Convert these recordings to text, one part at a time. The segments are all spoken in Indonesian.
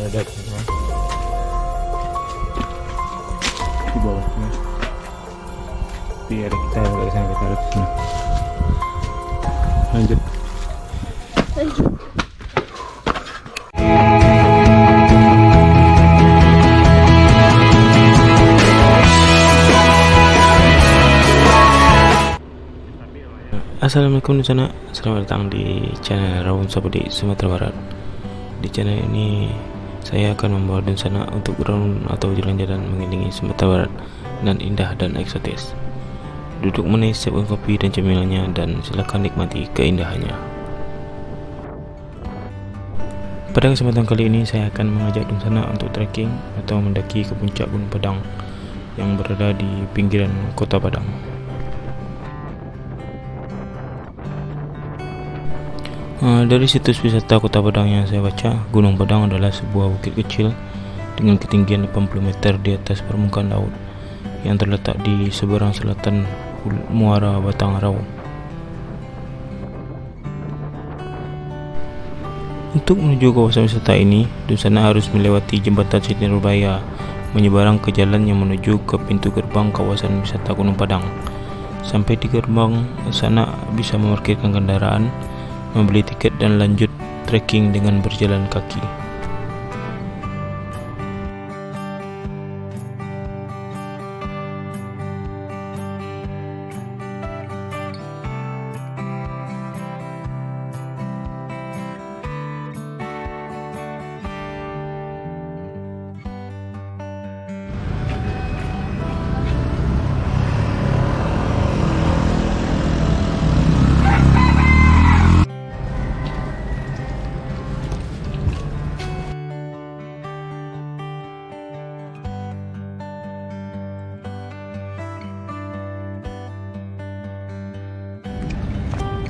ada teman-teman di bawahnya. Biar kita ke sana, kita lihat sini. Lanjut. Assalamualaikum di sana. Selamat datang di channel Rawon Sabudi Sumatera Barat. Di channel ini saya akan membawa Dunsana untuk berlalu atau jalan-jalan mengelilingi Sumatera Barat dan indah dan eksotis. Duduk menikmati siapkan kopi dan cemilannya dan silakan nikmati keindahannya. Pada kesempatan kali ini saya akan mengajak Dunsana untuk trekking atau mendaki ke puncak Gunung Padang yang berada di pinggiran Kota Padang. Dari situs wisata Kota Padang yang saya baca, Gunung Padang adalah sebuah bukit kecil dengan ketinggian 80 meter di atas permukaan laut yang terletak di seberang selatan Muara Batang Rau. Untuk menuju kawasan wisata ini, Dunsana harus melewati jembatan Siti Nurbaya menyeberang ke jalan yang menuju ke pintu gerbang kawasan wisata Gunung Padang. Sampai di gerbang sana bisa memarkirkan kendaraan, membeli tiket dan lanjut trekking dengan berjalan kaki.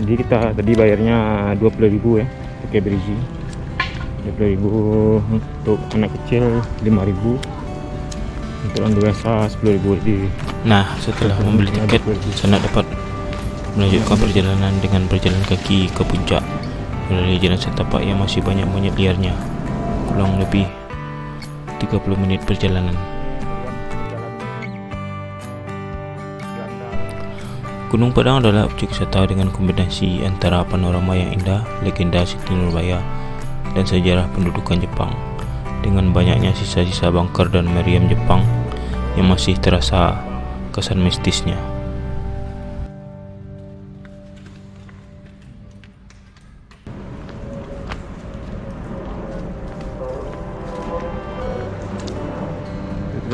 Jadi kita tadi bayarnya 20.000 ya, pakai beriji. 20.000 untuk anak kecil, 5.000 untuk orang dewasa, 10.000 di. Nah, setelah membeli tiket, saya dapat melanjutkan perjalanan dengan berjalan kaki ke puncak melalui jalan setapak yang masih banyak monyet liarnya. Kurang lebih 30 menit perjalanan. Gunung Padang adalah objek wisata dengan kombinasi antara panorama yang indah, legenda Siti Nurbaya, dan sejarah pendudukan Jepang, dengan banyaknya sisa-sisa bunker dan meriam Jepang yang masih terasa kesan mistisnya.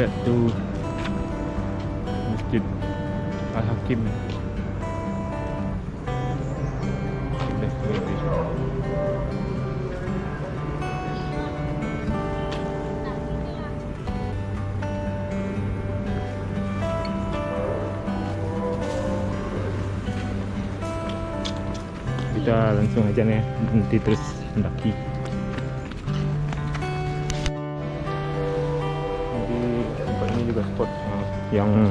Lihat tuh Masjid Al-Hakim. Kita langsung aja nih, nanti terus mendaki. Jadi tempat ini juga spot yang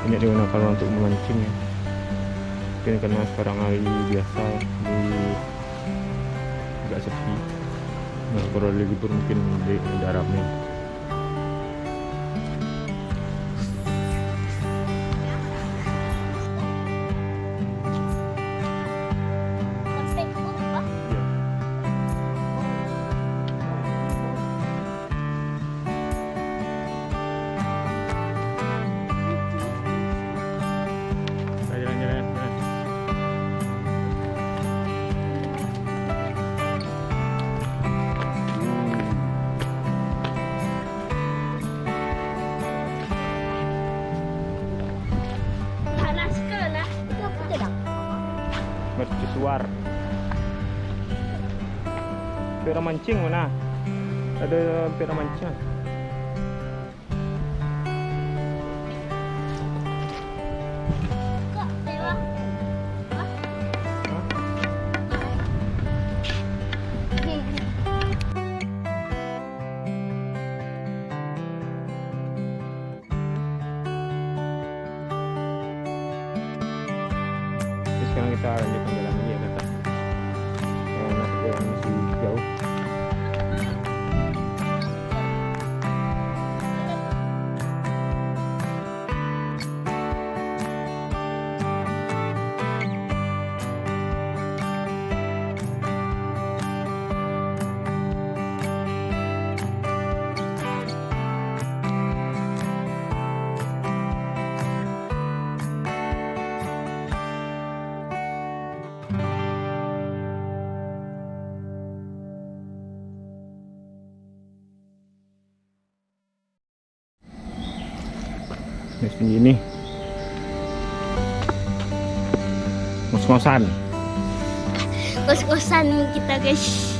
banyak digunakan untuk memancing ya. Mungkin karena sekarang hari biasa di agak sepi. Nah, kalau libur mungkin udah ramai. Mercusuar. Pera mancing mana? Ada pera mancing. Sekarang kita lanjutkan jalan lagi ya kata. Karena masih jauh. ini ngos-ngosan kita guys.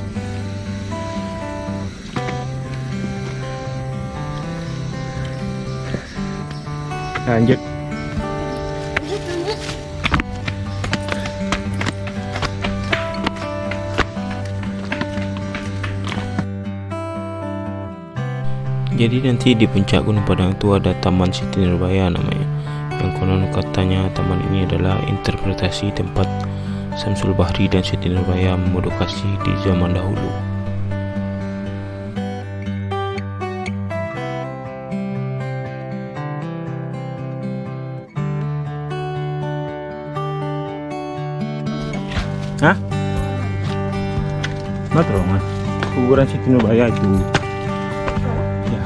Lanjut. Jadi nanti di puncak Gunung Padang itu ada Taman Siti Nurbaya namanya, yang konon katanya taman ini adalah interpretasi tempat Syamsul Bahri dan Siti Nurbaya memodokasi di zaman dahulu. Hah? Mana terowongan? Kuburan Siti Nurbaya itu. Ya.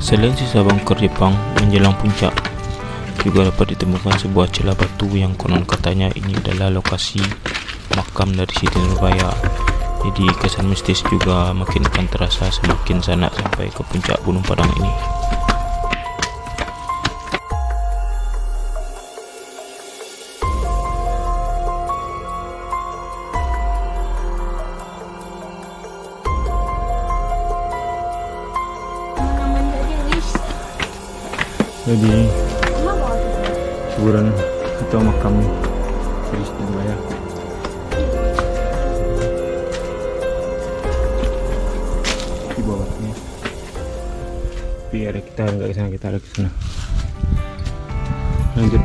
Selain sisa bangker Jepang menjelang puncak, juga dapat ditemukan sebuah celah batu yang konon katanya ini adalah lokasi makam dari Siti Nurbaya. Jadi kesan mistis juga makin akan terasa semakin sanak sampai ke puncak Gunung Padang ini. Jadi kuburan atau makam dari Siti Nurbaya. Di bawahnya. Tapi ada kita nggak ke sana, kita ada ke sana. Lanjut.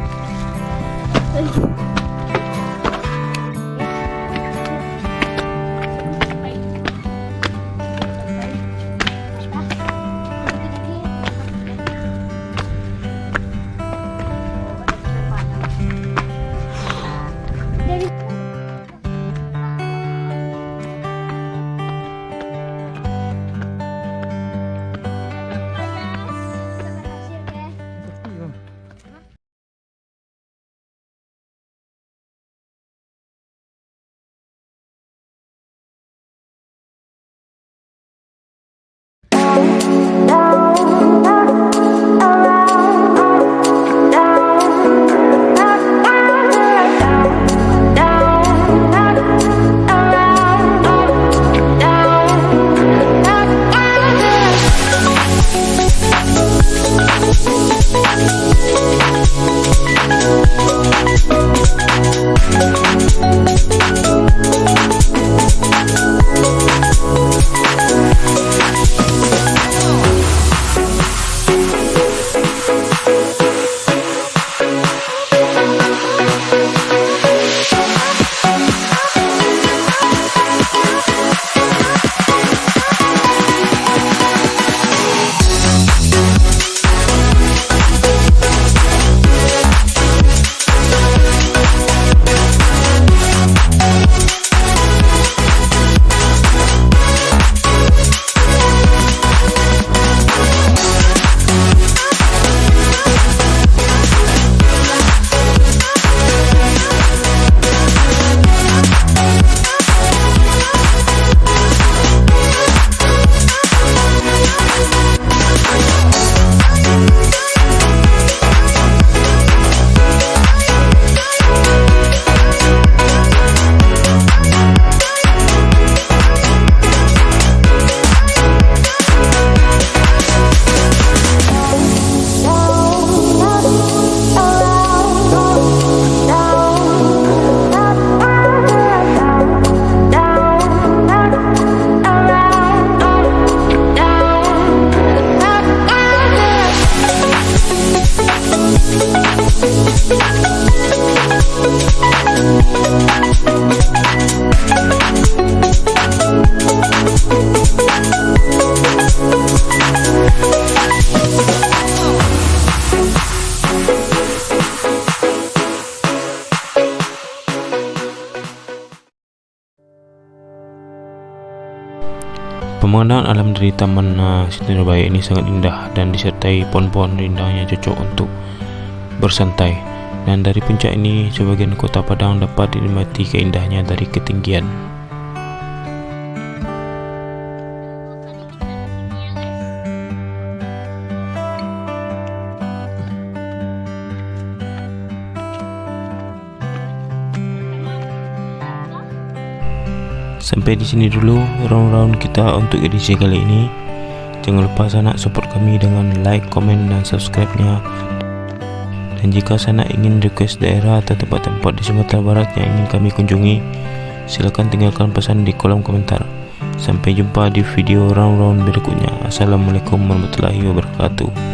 Pemandangan alam dari Taman Siti Nurbaya ini sangat indah dan disertai pohon-pohon rindang yang cocok untuk bersantai. Dan dari puncak ini, sebagian kota Padang dapat dinikmati keindahannya dari ketinggian. Sampai di sini dulu round-round kita untuk edisi kali ini. Jangan lupa Sanak support kami dengan like, komen, dan subscribe-nya. Dan jika Sanak ingin request daerah atau tempat-tempat di Sumatera Barat yang ingin kami kunjungi, silakan tinggalkan pesan di kolom komentar. Sampai jumpa di video round-round berikutnya. Assalamualaikum warahmatullahi wabarakatuh.